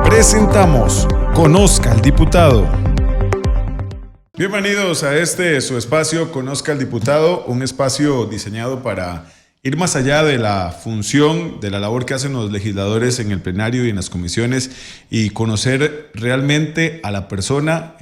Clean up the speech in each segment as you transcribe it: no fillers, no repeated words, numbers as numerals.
Presentamos Conozca al Diputado. Bienvenidos a su espacio Conozca al Diputado, un espacio diseñado para ir más allá de la función, de la labor que hacen los legisladores en el plenario y en las comisiones y conocer realmente a la persona,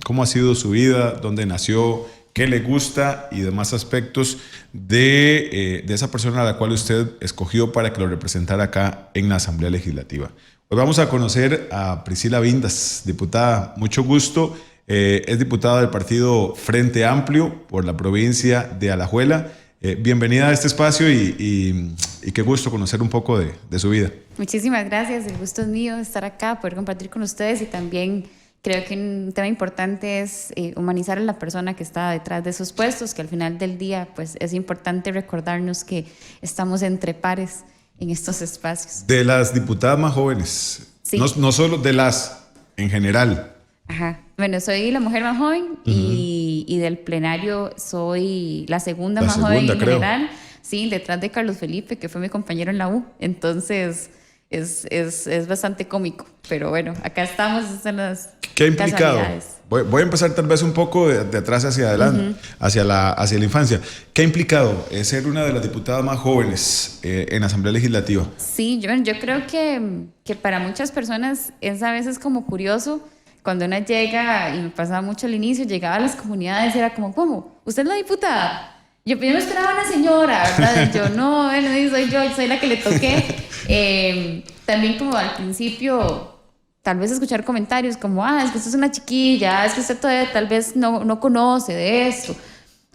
cómo ha sido su vida, dónde nació, qué le gusta y demás aspectos de esa persona a la cual usted escogió para que lo representara acá en la Asamblea Legislativa. Hoy vamos a conocer a Priscila Vindas, diputada, mucho gusto. Es diputada del partido Frente Amplio por la provincia de Alajuela. Bienvenida a este espacio y qué gusto conocer un poco de su vida. Muchísimas gracias, el gusto es mío estar acá, poder compartir con ustedes y también creo que un tema importante es humanizar a la persona que está detrás de esos puestos, que al final del día pues es importante recordarnos que estamos entre pares en estos espacios. De las diputadas más jóvenes, sí. No solo de las, en general. Ajá. Bueno, soy la mujer más joven y del plenario soy la segunda más joven en general. Sí, detrás de Carlos Felipe, que fue mi compañero en la U. Entonces es bastante cómico. Pero bueno, acá estamos en las ¿Qué ha implicado? Voy a empezar tal vez un poco de atrás hacia adelante, hacia la infancia. ¿Qué ha implicado ser una de las diputadas más jóvenes en la Asamblea Legislativa? Sí, yo creo que para muchas personas es a veces como curioso. Cuando una llega, y me pasaba mucho al inicio, llegaba a las comunidades y era como, ¿cómo? ¿Usted es la diputada? Yo me esperaba una señora, ¿verdad? Yo no, bueno, soy yo, soy la que le toqué. También como al principio, tal vez escuchar comentarios como, es que usted es una chiquilla, es que usted todavía tal vez no conoce de esto.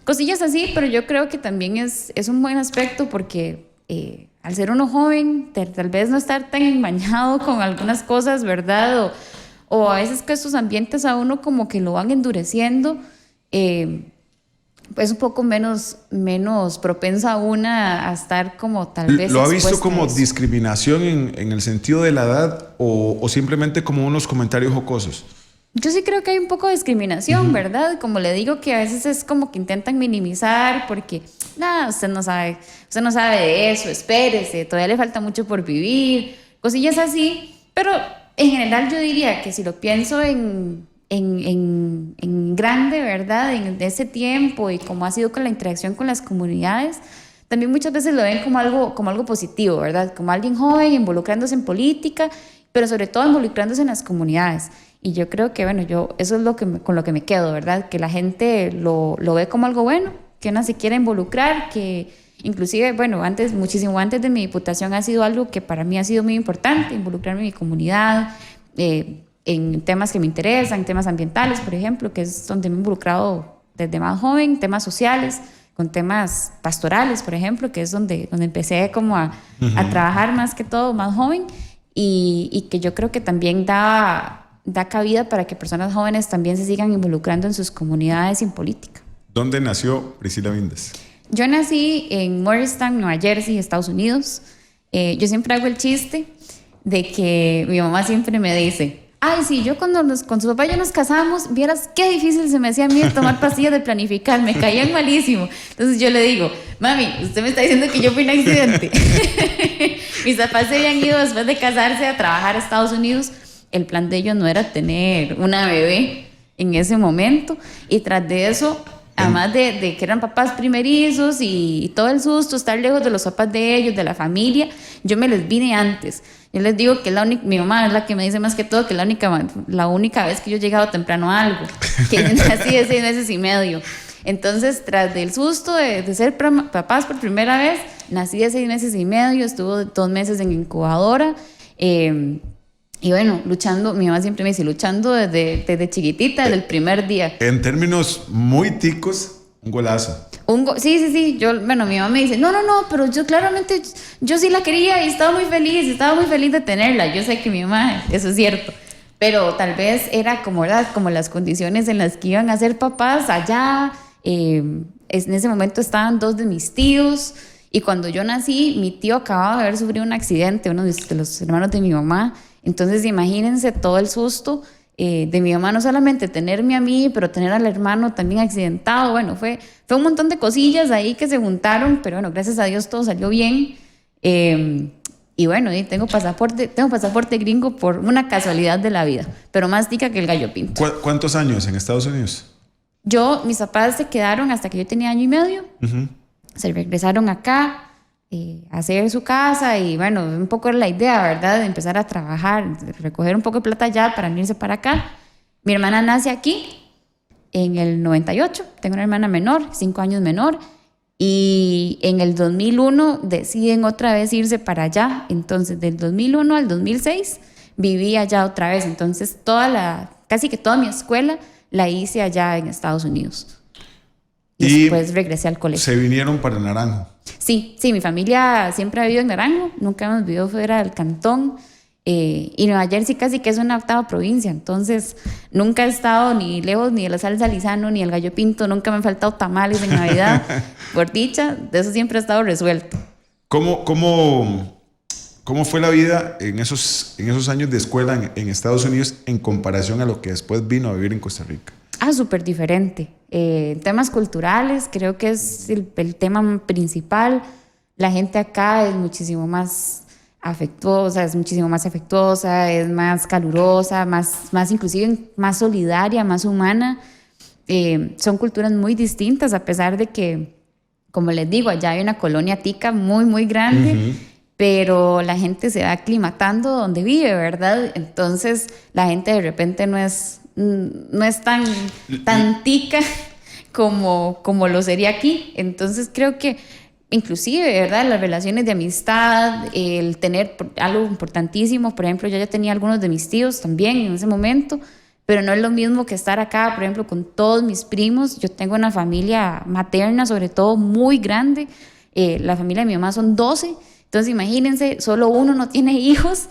Cosillas así, pero yo creo que también es un buen aspecto porque al ser uno joven, tal vez no estar tan enmañado con algunas cosas, ¿verdad? O a veces que estos ambientes a uno como que lo van endureciendo, es un poco menos propensa una a estar como tal vez. ¿Lo ha visto como discriminación en el sentido de la edad o simplemente como unos comentarios jocosos? Yo sí creo que hay un poco de discriminación, ¿verdad? Como le digo, que a veces es como que intentan minimizar porque, usted no sabe de eso, espérese, todavía le falta mucho por vivir, cosillas así, pero en general yo diría que si lo pienso en grande, ¿verdad? En ese tiempo y cómo ha sido con la interacción con las comunidades, también muchas veces lo ven como algo positivo, ¿verdad? Como alguien joven involucrándose en política, pero sobre todo involucrándose en las comunidades. Y yo creo que, bueno, eso es con lo que me quedo, ¿verdad? Que la gente lo ve como algo bueno, que una se quiera involucrar, que inclusive, bueno, muchísimo antes de mi diputación ha sido algo que para mí ha sido muy importante, involucrarme en mi comunidad, en temas que me interesan, temas ambientales, por ejemplo, que es donde me he involucrado desde más joven, temas sociales, con temas pastorales, por ejemplo, que es donde empecé como a trabajar más que todo más joven y que yo creo que también da cabida para que personas jóvenes también se sigan involucrando en sus comunidades y en política. ¿Dónde nació Priscila Vindas? Yo nací en Morristown, Nueva Jersey, Estados Unidos. Yo siempre hago el chiste de que mi mamá siempre me dice, sí, yo con su papá y yo nos casamos, vieras qué difícil se me hacía a mí tomar pastillas de planificar, me caían malísimo. Entonces yo le digo, mami, usted me está diciendo que yo fui un accidente. Mis papás se habían ido después de casarse a trabajar a Estados Unidos. El plan de ellos no era tener una bebé en ese momento y tras de eso, además de que eran papás primerizos y todo el susto, estar lejos de los papás de ellos, de la familia, yo me les vine antes. Yo les digo que mi mamá es la que me dice más que todo que la única vez que yo he llegado temprano a algo, que nací de 6 meses y medio. Entonces, tras del susto de ser papás por primera vez, nací de 6 meses y medio, estuve 2 meses en incubadora. Y bueno, luchando, mi mamá siempre me dice, luchando desde chiquitita, desde el primer día. En términos muy ticos, un golazo. Sí. Mi mamá me dice, no, pero yo claramente, yo sí la quería y estaba muy feliz de tenerla. Yo sé que mi mamá, eso es cierto. Pero tal vez era como las condiciones en las que iban a ser papás allá. En ese momento estaban 2 de mis tíos. Y cuando yo nací, mi tío acababa de haber sufrido un accidente, uno de los hermanos de mi mamá. Entonces imagínense todo el susto de mi mamá, no solamente tenerme a mí, pero tener al hermano también accidentado. Bueno, fue un montón de cosillas ahí que se juntaron, pero bueno, gracias a Dios todo salió bien. Y bueno, y tengo pasaporte gringo por una casualidad de la vida, pero más tica que el gallo pinto. ¿Cuántos años en Estados Unidos? Mis papás se quedaron hasta que yo tenía año y medio. Se regresaron acá a hacer su casa y bueno, un poco era la idea, ¿verdad? De empezar a trabajar, de recoger un poco de plata allá para venirse para acá. Mi hermana nace aquí en el 98. Tengo una hermana menor, 5 años menor. Y en el 2001 deciden otra vez irse para allá. Entonces, del 2001 al 2006 viví allá otra vez. Entonces, casi que toda mi escuela la hice allá en Estados Unidos. Y después regresé al colegio. ¿Se vinieron para Naranjo? Sí, mi familia siempre ha vivido en Naranjo. Nunca hemos vivido fuera del cantón. Y Nueva Jersey casi que es una 8ª provincia, entonces nunca he estado ni lejos ni de la salsa Lizano ni el gallo pinto, nunca me han faltado tamales en Navidad, por dicha, de eso siempre ha estado resuelto. ¿Cómo fue la vida en esos años de escuela en Estados Unidos en comparación a lo que después vino a vivir en Costa Rica? Súper diferente. Temas culturales, creo que es el tema principal. La gente acá es muchísimo más afectuosa, es más calurosa, más inclusive más solidaria, más humana. Son culturas muy distintas, a pesar de que, como les digo, allá hay una colonia tica muy, muy grande, pero la gente se va aclimatando donde vive, ¿verdad? Entonces, la gente de repente no es tan tica como lo sería aquí. Entonces, creo que inclusive, ¿verdad? Las relaciones de amistad, el tener algo importantísimo. Por ejemplo, yo ya tenía algunos de mis tíos también en ese momento, pero no es lo mismo que estar acá, por ejemplo, con todos mis primos. Yo tengo una familia materna, sobre todo, muy grande. La familia de mi mamá son 12. Entonces, imagínense, solo uno no tiene hijos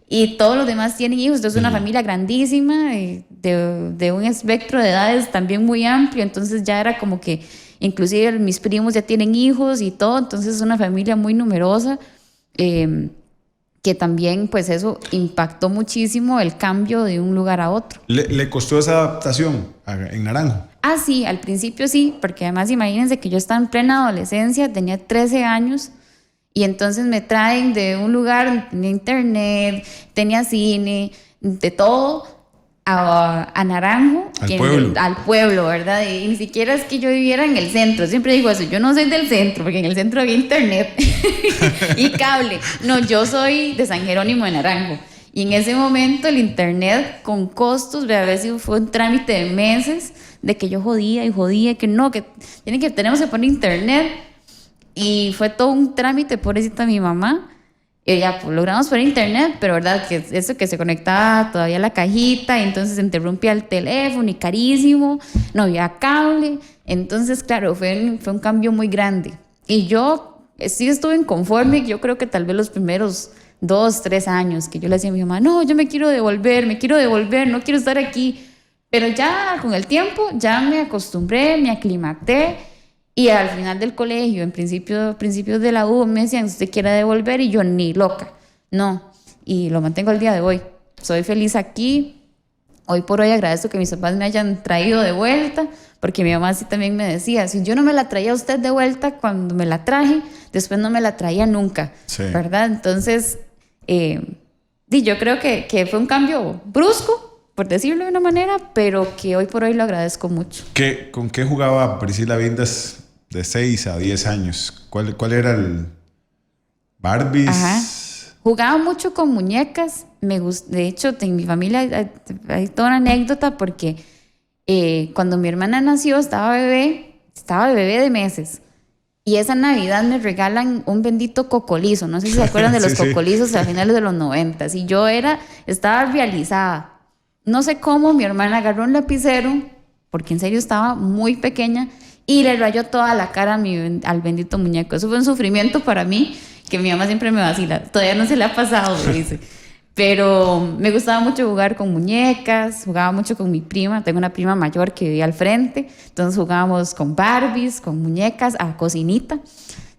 y todos los demás tienen hijos. Entonces, es una familia grandísima, de un espectro de edades también muy amplio. Entonces, ya era como que inclusive mis primos ya tienen hijos y todo, entonces es una familia muy numerosa, que también pues eso impactó muchísimo el cambio de un lugar a otro. ¿Le costó esa adaptación en Naranjo? Sí, al principio sí, porque además imagínense que yo estaba en plena adolescencia, tenía 13 años, y entonces me traen de un lugar donde tenía internet, tenía cine, de todo, a Naranjo, al pueblo, ¿verdad? Y ni siquiera es que yo viviera en el centro. Siempre digo eso, yo no soy del centro, porque en el centro había internet y cable. No, yo soy de San Jerónimo de Naranjo. Y en ese momento el internet con costos, a veces fue un trámite de meses, de que yo jodía, que tenemos que poner internet. Y fue todo un trámite, pobrecita mi mamá. Y ya pues, logramos poner internet, pero verdad que eso que se conectaba todavía a la cajita, y entonces se interrumpía el teléfono y carísimo, no había cable. Entonces, claro, fue un cambio muy grande. Y yo sí estuve inconforme, yo creo que tal vez los primeros 2, 3 años, que yo le decía a mi mamá, no, yo me quiero devolver, no quiero estar aquí. Pero ya con el tiempo ya me acostumbré, me aclimaté. Y al final del colegio, en principios de la U, me decían, ¿usted quiere devolver? Y yo, ni loca, no. Y lo mantengo al día de hoy. Soy feliz aquí. Hoy por hoy agradezco que mis papás me hayan traído de vuelta, porque mi mamá sí también me decía, si yo no me la traía a usted de vuelta cuando me la traje, después no me la traía nunca, sí. ¿Verdad? Entonces, yo creo que fue un cambio brusco, por decirlo de una manera, pero que hoy por hoy lo agradezco mucho. ¿Con qué jugaba Priscila Vindas de 6 a 10 años? ¿Cuál era el Barbies? Ajá. Jugaba mucho con muñecas. De hecho, en mi familia hay toda una anécdota porque cuando mi hermana nació estaba bebé de meses. Y esa Navidad me regalan un bendito cocolizo. No sé si se acuerdan de los cocolizos a finales de los 90. Y yo estaba realizada. No sé cómo mi hermana agarró un lapicero, porque en serio estaba muy pequeña, y le rayó toda la cara al bendito muñeco. Eso fue un sufrimiento para mí, que mi mamá siempre me vacila. Todavía no se le ha pasado, me dice. Pero me gustaba mucho jugar con muñecas, jugaba mucho con mi prima. Tengo una prima mayor que vivía al frente. Entonces jugábamos con Barbies, con muñecas, a cocinita.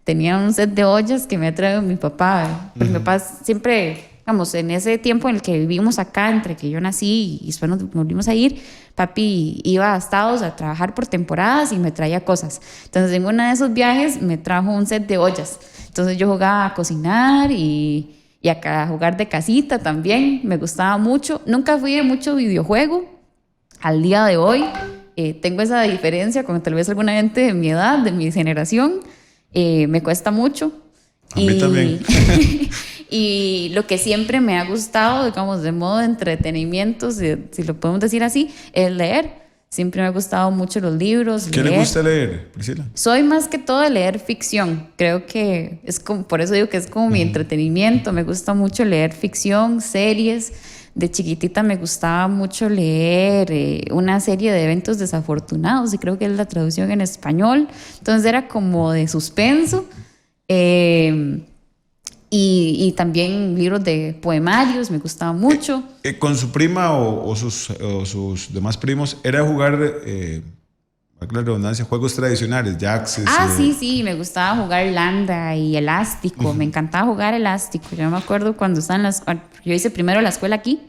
Tenía un set de ollas que me ha traído mi papá. Mi papá siempre, digamos, en ese tiempo en el que vivimos acá, entre que yo nací y después nos volvimos a ir, papi iba a Estados a trabajar por temporadas y me traía cosas. Entonces en uno de esos viajes me trajo un set de ollas. Entonces yo jugaba a cocinar y y a jugar de casita también, me gustaba mucho. Nunca fui de mucho videojuego. Al día de hoy tengo esa diferencia con tal vez alguna gente de mi edad, de mi generación. Me cuesta mucho. A mí también. Y lo que siempre me ha gustado, digamos, de modo de entretenimiento, si lo podemos decir así, es leer. Siempre me ha gustado mucho los libros. ¿Qué le gusta leer, Priscila? Soy más que todo de leer ficción. Creo que es como, por eso digo que es como mi entretenimiento. Me gusta mucho leer ficción, series. De chiquitita me gustaba mucho leer una serie de eventos desafortunados, y creo que es la traducción en español. Entonces era como de suspenso. Y también libros de poemarios, me gustaba mucho. ¿Con su prima o sus demás primos era jugar, la redundancia, juegos tradicionales, jacks? Sí, me gustaba jugar landa y elástico, me encantaba jugar elástico. Yo me acuerdo cuando estaba yo hice primero la escuela aquí,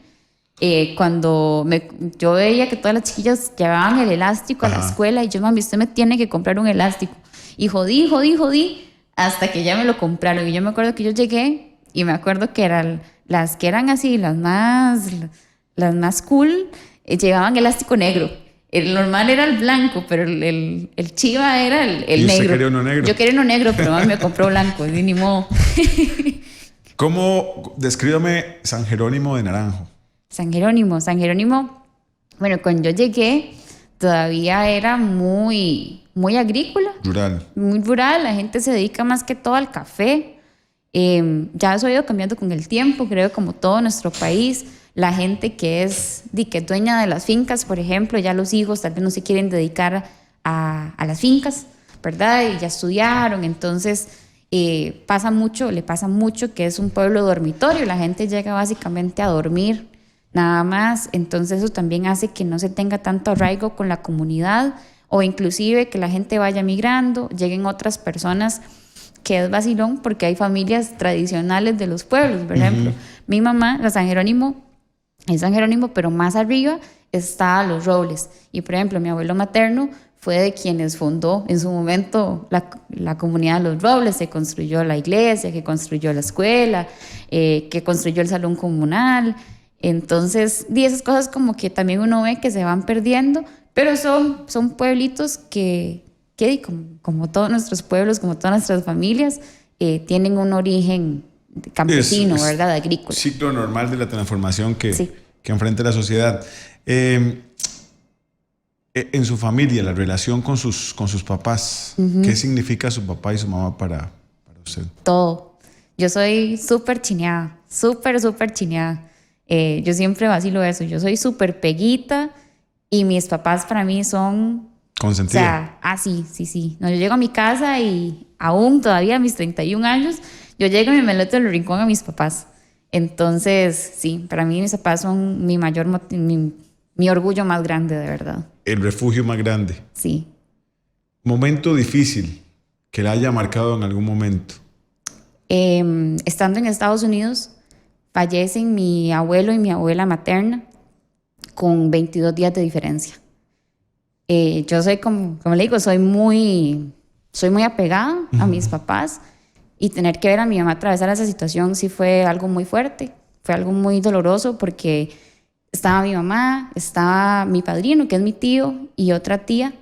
yo veía que todas las chiquillas llevaban el elástico a la escuela, y yo, mami, usted me tiene que comprar un elástico. Y jodí, hasta que ya me lo compraron. Y yo me acuerdo que yo llegué, y me acuerdo que eran las que eran así, las más cool, llevaban elástico negro. El normal era el blanco, pero el chiva era el negro. ¿Y usted quería uno negro? Yo quería uno negro, pero mami me compró blanco, ni modo. ¿Cómo? Descríbame San Jerónimo de Naranjo. San Jerónimo, bueno, cuando yo llegué todavía era muy agrícola. Rural. Muy rural, la gente se dedica más que todo al café. Ya eso ha ido cambiando con el tiempo, creo, como todo nuestro país. La gente que es dueña de las fincas, por ejemplo, ya los hijos tal vez no se quieren dedicar a las fincas, ¿verdad? Y ya estudiaron, entonces le pasa mucho que es un pueblo dormitorio, la gente llega básicamente a dormir, nada más. Entonces eso también hace que no se tenga tanto arraigo con la comunidad, o inclusive que la gente vaya migrando, lleguen otras personas, que es vacilón porque hay familias tradicionales de los pueblos. Por ejemplo, mi mamá, la San Jerónimo, es San Jerónimo, pero más arriba está Los Robles. Y por ejemplo, mi abuelo materno fue de quienes fundó en su momento la comunidad de Los Robles. Se construyó la iglesia, que construyó la escuela, que construyó el salón comunal. Entonces, esas cosas como que también uno ve que se van perdiendo, pero son pueblitos que como todos nuestros pueblos, como todas nuestras familias, tienen un origen campesino, ¿verdad? Agrícola. Ciclo normal de la transformación que enfrenta la sociedad. En su familia, la relación con sus papás, ¿qué significa su papá y su mamá para usted? Todo. Yo soy súper chineada, súper chineada. Yo siempre vacilo eso. Yo soy súper peguita, y mis papás para mí son... ¿Consentido? O sea, sí. No, yo llego a mi casa y aún todavía a mis 31 años, yo llego y me meto en el rincón a mis papás. Entonces, sí, para mí mis papás son mi orgullo más grande, de verdad. El refugio más grande. Sí. Momento difícil que la haya marcado en algún momento. Estando en Estados Unidos, fallecen mi abuelo y mi abuela materna con 22 días de diferencia. Yo soy, como le digo, soy muy apegada a mis papás, y tener que ver a mi mamá atravesar esa situación sí fue algo muy fuerte, fue algo muy doloroso, porque estaba mi mamá, estaba mi padrino, que es mi tío, y otra tía,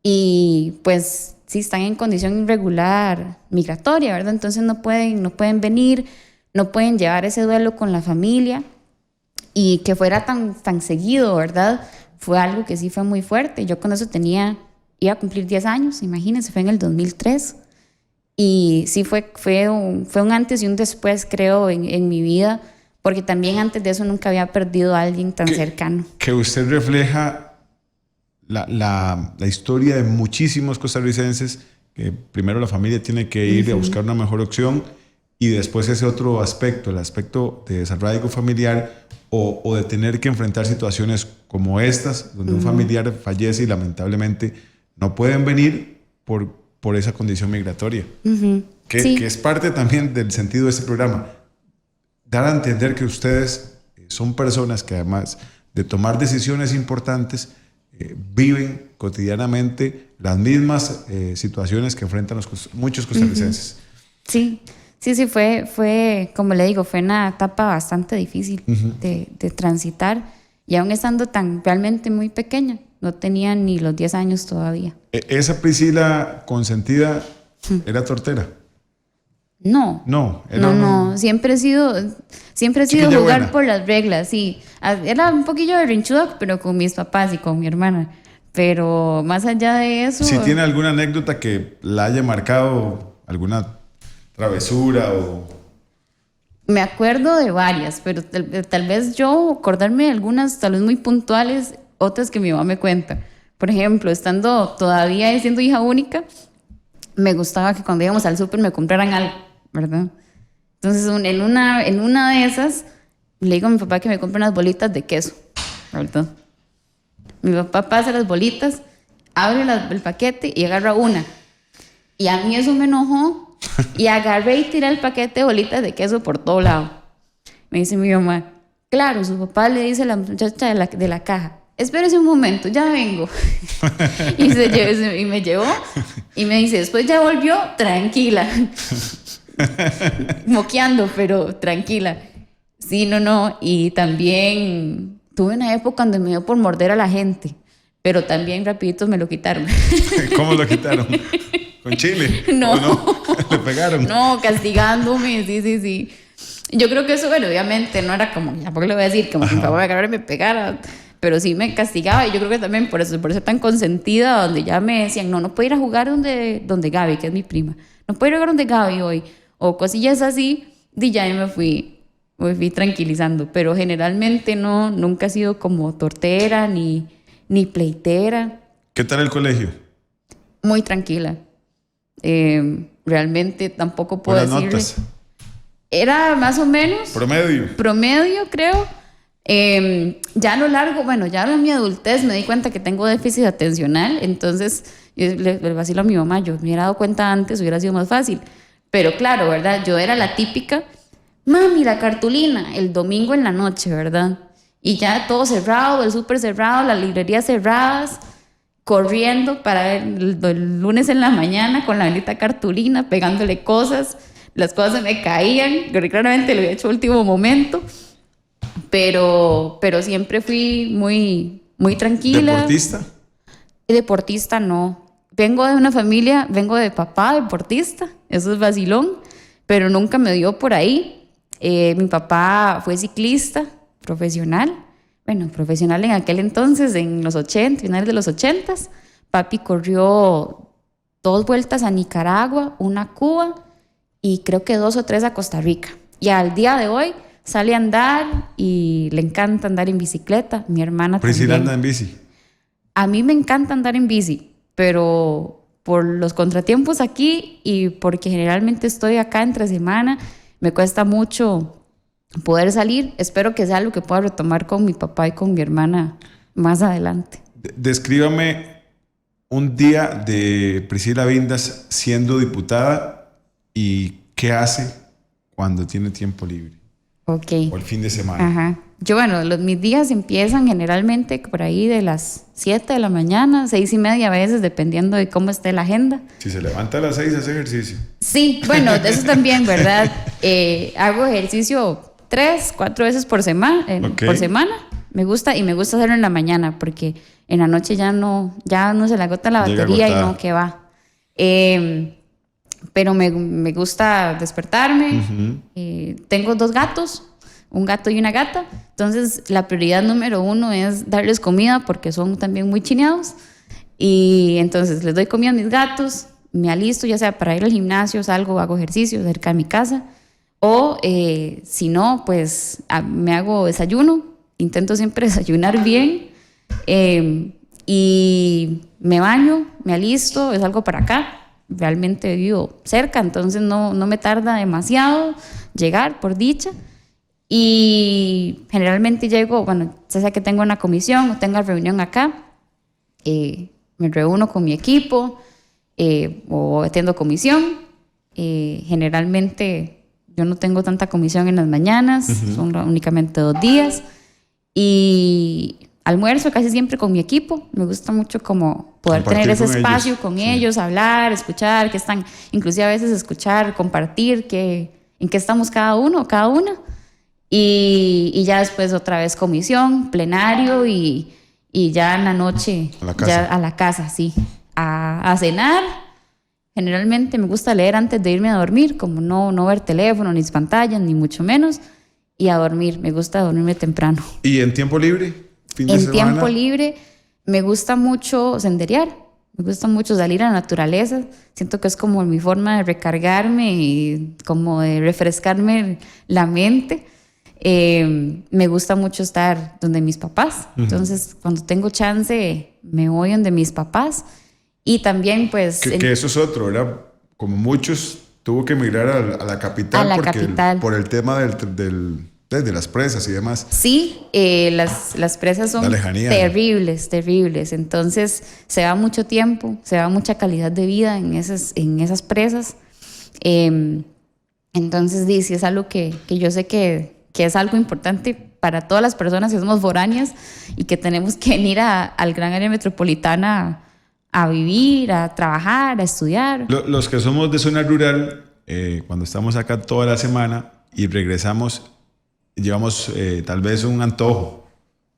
y pues sí están en condición irregular migratoria, ¿verdad? Entonces no pueden venir, no pueden llevar ese duelo con la familia, y que fuera tan seguido, ¿verdad? Fue algo que sí fue muy fuerte. Yo con eso iba a cumplir 10 años, imagínense, fue en el 2003. Y sí fue un antes y un después, creo, en mi vida, porque también antes de eso nunca había perdido a alguien tan cercano. Que usted refleja la historia de muchísimos costarricenses, que primero la familia tiene que ir a buscar una mejor opción, y después ese otro aspecto, el aspecto de desarraigo familiar, o de tener que enfrentar situaciones como estas, donde un familiar fallece y lamentablemente no pueden venir por esa condición migratoria. Que es parte también del sentido de este programa. Dar a entender que ustedes son personas que, además de tomar decisiones importantes, viven cotidianamente las mismas situaciones que enfrentan muchos costarricenses. Sí. Sí, fue, como le digo, fue una etapa bastante difícil de transitar. Y aún estando tan realmente muy pequeña, no tenía ni los 10 años todavía. ¿Esa Priscila consentida era tortera? No. No, No. Siempre he sido Chiquilla jugar buena. por las reglas, sí. Era un poquillo berrinchuda, pero con mis papás y con mi hermana. Pero más allá de eso... Si tiene alguna anécdota que la haya marcado, alguna travesura o... Me acuerdo de varias, pero tal vez yo acordarme de algunas, tal vez muy puntuales, otras que mi mamá me cuenta. Por ejemplo, estando todavía siendo hija única, me gustaba que cuando íbamos al súper me compraran algo, ¿verdad? Entonces, en una de esas, le digo a mi papá que me compre unas bolitas de queso, ¿verdad? Mi papá pasa las bolitas, abre el paquete y agarra una. Y a mí eso me enojó y agarré y tiré el paquete de bolitas de queso por todo lado. Me dice mi mamá, claro, su papá le dice a la muchacha de la caja, espérese un momento, ya vengo. y me llevó y me dice, después ya volvió, tranquila. Moqueando, pero tranquila. Sí, no. Y también tuve una época donde me dio por morder a la gente, pero también rapidito me lo quitaron. ¿Cómo lo quitaron? ¿Con chile? No. ¿O no? ¿Le pegaron? No, castigándome, sí. Yo creo que eso, bueno, obviamente no era como, tampoco le voy a decir, como que mi papá me agarrara y me pegara, pero sí me castigaba. Y yo creo que también por eso tan consentida, donde ya me decían, no puedo ir a jugar donde Gaby, que es mi prima, no puedo ir a jugar donde Gaby hoy, o cosillas así, y ya me fui tranquilizando. Pero generalmente nunca he sido como tortera ni pleitera. ¿Qué tal el colegio? Muy tranquila. Realmente tampoco puedo Buenas decirle. notas. Era más o menos Promedio, creo. Ya a lo largo, bueno, ya en mi adultez me di cuenta que tengo déficit atencional, entonces yo le vacilo a mi mamá, yo me hubiera dado cuenta antes, hubiera sido más fácil. Pero claro, ¿verdad? Yo era la típica, mami, la cartulina, el domingo en la noche, ¿verdad? Y ya todo cerrado, el súper cerrado, las librerías cerradas, corriendo para ver el lunes en la mañana con la bendita cartulina, pegándole cosas. Las cosas se me caían, claramente lo había hecho a último momento, pero siempre fui muy tranquila. ¿Deportista? Deportista no. Vengo de papá deportista, eso es vacilón, pero nunca me dio por ahí. Mi papá fue ciclista profesional, bueno, profesional en aquel entonces, en los 80, finales de los 80. Papi corrió 2 vueltas a Nicaragua, una a Cuba y creo que 2 o 3 a Costa Rica. Y al día de hoy sale a andar y le encanta andar en bicicleta. Mi hermana Priscila también. anda en bici. A mí me encanta andar en bici, pero por los contratiempos aquí y porque generalmente estoy acá entre semana, me cuesta mucho poder salir. Espero que sea algo que pueda retomar con mi papá y con mi hermana más adelante. Descríbame un día de Priscila Vindas siendo diputada y qué hace cuando tiene tiempo libre. Ok. O el fin de semana. Ajá. Yo, bueno, mis días empiezan generalmente por ahí de las 7 de la mañana, 6:30 a veces, dependiendo de cómo esté la agenda. Si se levanta a las 6, hace ejercicio. Sí, bueno, eso también, ¿verdad? Hago ejercicio 3, 4 veces por semana. Okay. Por semana. Me gusta hacerlo en la mañana porque en la noche ya no se le agota la batería y no, que va. Pero me gusta despertarme. Tengo 2 gatos, un gato y una gata. Entonces, la prioridad número 1 es darles comida porque son también muy chineados. Y entonces les doy comida a mis gatos, me alisto ya sea para ir al gimnasio, salgo, hago ejercicio cerca de mi casa. O si no, pues me hago desayuno. Intento siempre desayunar bien. Y me baño, me alisto, salgo para acá. Realmente vivo cerca, entonces no me tarda demasiado llegar, por dicha. Y generalmente llego, bueno, ya sea que tengo una comisión o tenga reunión acá, me reúno con mi equipo o atiendo comisión. Generalmente yo no tengo tanta comisión en las mañanas, son únicamente 2 días. Y almuerzo casi siempre con mi equipo. Me gusta mucho como poder Compartir tener ese con espacio ellos. con Sí. ellos, hablar, escuchar, que están, inclusive a veces escuchar, compartir en qué estamos cada uno o cada una. Y ya después otra vez comisión, plenario y ya en la noche A la casa. ya a la casa, sí, a cenar. Generalmente me gusta leer antes de irme a dormir, como no ver teléfono, ni pantallas, ni mucho menos, y a dormir. Me gusta dormirme temprano. ¿Y en tiempo libre? ¿Fin de En semana? tiempo libre me gusta mucho senderear, me gusta mucho salir a la naturaleza. Siento que es como mi forma de recargarme y como de refrescarme la mente. Me gusta mucho estar donde mis papás. Entonces, cuando tengo chance, me voy donde mis papás. Y también, pues... Que eso es otro, ¿verdad? Como muchos, tuvo que emigrar a la capital, A la porque capital. por el tema de las presas y demás. Sí, las presas son La lejanía. terribles. Entonces, se va mucho tiempo, se va mucha calidad de vida en esas presas. Entonces, sí, es algo que yo sé que es algo importante para todas las personas que somos foráneas y que tenemos que venir al gran área metropolitana a vivir, a trabajar, a estudiar. Los que somos de zona rural, cuando estamos acá toda la semana y regresamos, llevamos tal vez un antojo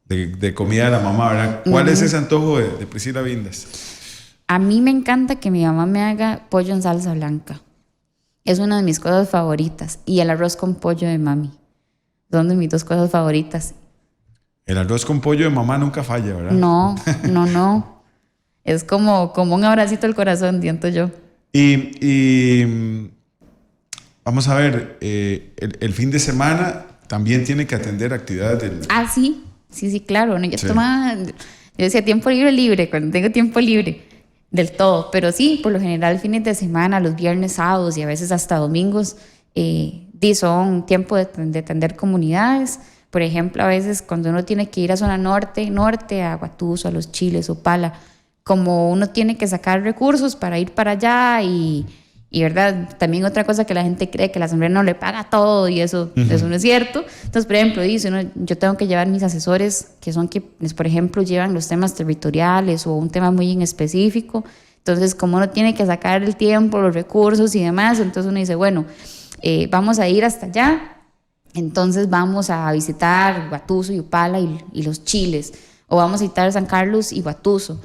de comida de la mamá, ¿verdad? ¿Cuál es ese antojo de Priscila Vindas? A mí me encanta que mi mamá me haga pollo en salsa blanca. Es una de mis cosas favoritas. Y el arroz con pollo de mami. Son de mis dos cosas favoritas. El arroz con pollo de mamá nunca falla, ¿verdad? No. Es como un abracito al corazón, siento yo. Y vamos a ver, el fin de semana también tiene que atender actividades del... Ah, sí, claro. No, yo Sí. yo decía tiempo libre, cuando tengo tiempo libre, del todo. Pero sí, por lo general, fines de semana, los viernes, sábados y a veces hasta domingos, son tiempo de atender comunidades. Por ejemplo, a veces cuando uno tiene que ir a zona norte, a Guatuso, a Los Chiles, Opala, como uno tiene que sacar recursos para ir para allá y verdad, también otra cosa que la gente cree que la asamblea no le paga todo y eso no es cierto. Entonces, por ejemplo, yo tengo que llevar mis asesores que son quienes, por ejemplo, llevan los temas territoriales o un tema muy en específico. Entonces, como uno tiene que sacar el tiempo, los recursos y demás, entonces uno dice, bueno, vamos a ir hasta allá, entonces vamos a visitar Guatuso y Upala y Los Chiles, o vamos a visitar San Carlos y Guatuso.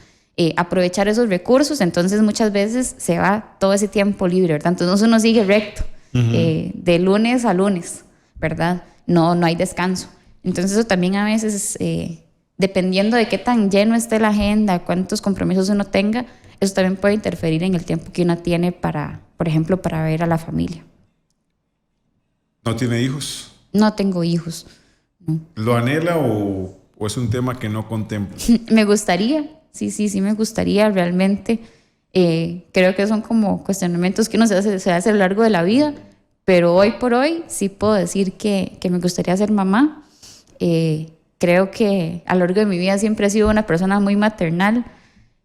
Aprovechar esos recursos, entonces muchas veces se va todo ese tiempo libre, ¿verdad? Entonces uno sigue recto, de lunes a lunes, ¿verdad? No hay descanso. Entonces eso también a veces, dependiendo de qué tan lleno esté la agenda, cuántos compromisos uno tenga, eso también puede interferir en el tiempo que uno tiene para, por ejemplo, para ver a la familia. ¿No tiene hijos? No tengo hijos, no. ¿Lo anhela o es un tema que no contempla? Me gustaría, sí me gustaría realmente. Creo que son como cuestionamientos que uno se hace a lo largo de la vida, pero hoy por hoy sí puedo decir que me gustaría ser mamá. Creo que a lo largo de mi vida siempre he sido una persona muy maternal,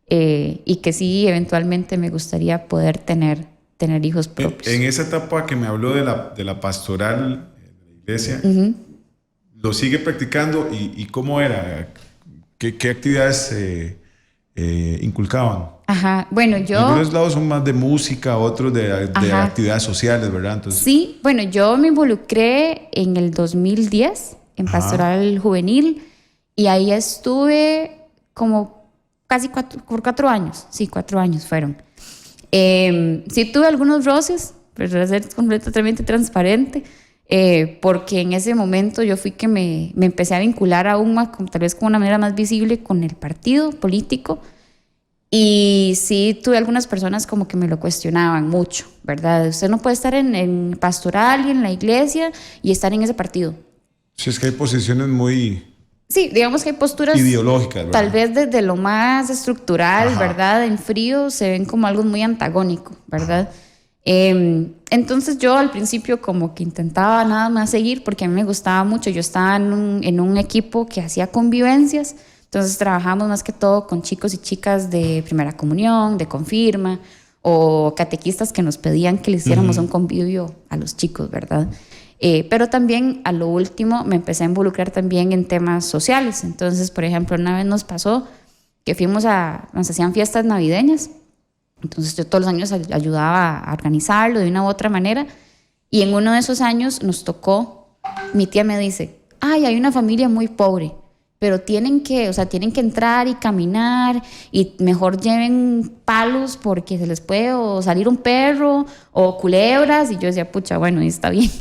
y que sí, eventualmente me gustaría poder tener hijos propios. En esa etapa que me habló de la pastoral de la iglesia, ¿lo sigue practicando y cómo era? ¿Qué actividades inculcaban? Ajá, bueno, Algunos lados son más de música, otros de actividades sociales, ¿verdad? Entonces, sí, bueno, yo me involucré en el 2010 en pastoral juvenil y ahí estuve como casi 4 años. Sí, 4 años fueron. Sí tuve algunos roces, pero para ser completamente transparente, porque en ese momento yo fui que me empecé a vincular aún más, tal vez con una manera más visible con el partido político. Y sí tuve algunas personas como que me lo cuestionaban mucho, ¿verdad? Usted no puede estar en pastoral y en la iglesia y estar en ese partido. sí, es que hay posiciones muy Sí, digamos que hay posturas ideológicas, ¿verdad? tal vez desde lo más estructural, ¿verdad? En frío se ven como algo muy antagónico, ¿verdad? Entonces yo al principio como que intentaba nada más seguir porque a mí me gustaba mucho. Yo estaba en un equipo que hacía convivencias, entonces trabajamos más que todo con chicos y chicas de primera comunión, de confirma, o catequistas que nos pedían que le hiciéramos un convivio a los chicos, ¿verdad? Pero también a lo último me empecé a involucrar también en temas sociales. Entonces, por ejemplo, una vez nos pasó que nos hacían fiestas navideñas. Entonces yo todos los años ayudaba a organizarlo de una u otra manera. Y en uno de esos años nos tocó, mi tía me dice, ay, hay una familia muy pobre, pero tienen que entrar y caminar y mejor lleven palos porque se les puede o salir un perro o culebras. Y yo decía, pucha, bueno, está bien.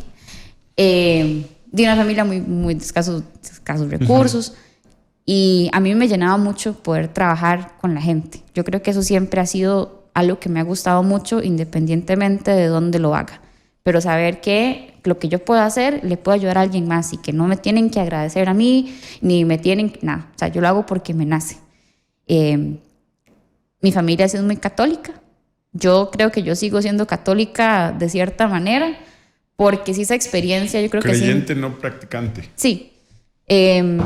De una familia muy de escasos recursos. Y a mí me llenaba mucho poder trabajar con la gente. Yo creo que eso siempre ha sido algo que me ha gustado mucho, independientemente de dónde lo haga. Pero saber que lo que yo puedo hacer le puedo ayudar a alguien más y que no me tienen que agradecer a mí, ni me tienen nada. O sea, yo lo hago porque me nace. Mi familia ha sido muy católica. Yo creo que yo sigo siendo católica de cierta manera, porque sí, esa experiencia, yo creo que sí. Creyente, no practicante. Sí,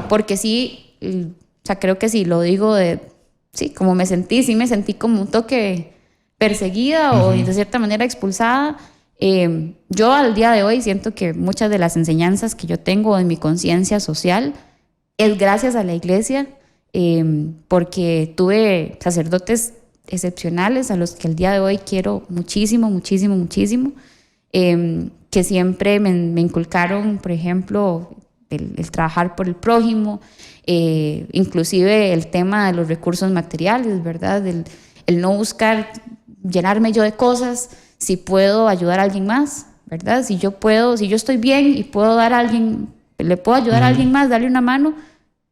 porque sí, o sea, creo que sí, lo digo sí, como me sentí como un toque perseguida o de cierta manera expulsada. Yo al día de hoy siento que muchas de las enseñanzas que yo tengo en mi conciencia social es gracias a la iglesia, porque tuve sacerdotes excepcionales a los que el día de hoy quiero muchísimo, muchísimo, muchísimo, que siempre me inculcaron, por ejemplo, el trabajar por el prójimo, inclusive el tema de los recursos materiales, ¿verdad? El no buscar llenarme yo de cosas, si puedo ayudar a alguien más, ¿verdad? Si yo estoy bien y puedo dar a alguien, le puedo ayudar a alguien más, darle una mano,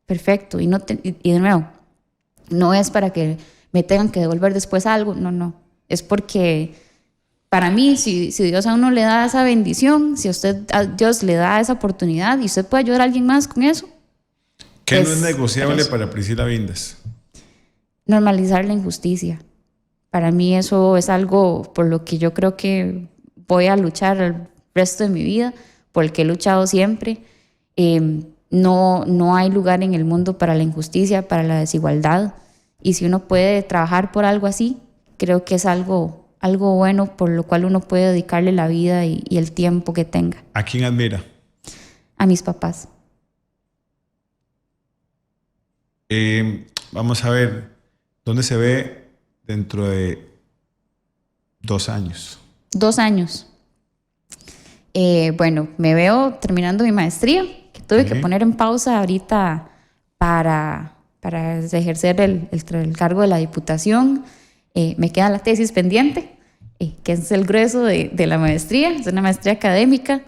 perfecto. Y de nuevo, no es para que me tengan que devolver después algo, no. Es porque para mí, si Dios a uno le da esa bendición, si a Dios le da esa oportunidad y usted puede ayudar a alguien más con eso. ¿Qué no es negociable para Priscila Vindas? Normalizar la injusticia. Para mí eso es algo por lo que yo creo que voy a luchar el resto de mi vida, por el que he luchado siempre. No hay lugar en el mundo para la injusticia, para la desigualdad. Y si uno puede trabajar por algo así, creo que es algo bueno por lo cual uno puede dedicarle la vida y el tiempo que tenga. ¿A quién admira? A mis papás. Vamos a ver, ¿dónde se ve dentro de 2 años? 2 años. Bueno, me veo terminando mi maestría, que tuve que poner en pausa ahorita para ejercer el cargo de la diputación. Me queda la tesis pendiente, que es el grueso de la maestría, es una maestría académica.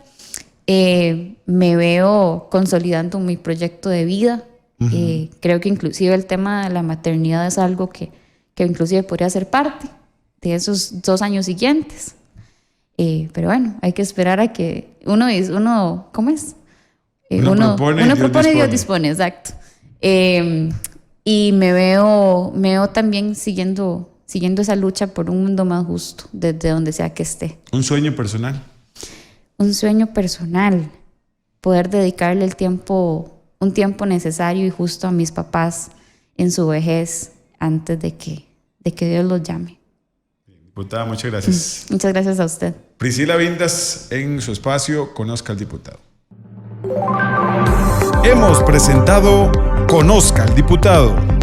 Me veo consolidando mi proyecto de vida. Creo que inclusive el tema de la maternidad es algo que inclusive podría ser parte de esos 2 años siguientes. Pero bueno, hay que esperar a que uno ¿cómo es? Uno propone y Dios dispone, exacto. Y me veo también siguiendo esa lucha por un mundo más justo, desde donde sea que esté. ¿Un sueño personal? Un sueño personal, poder dedicarle un tiempo necesario y justo a mis papás en su vejez antes de que Dios los llame. Diputada, muchas gracias. Muchas gracias a usted. Priscila Vindas, en su espacio Conozca al Diputado. Hemos presentado Conozca al Diputado.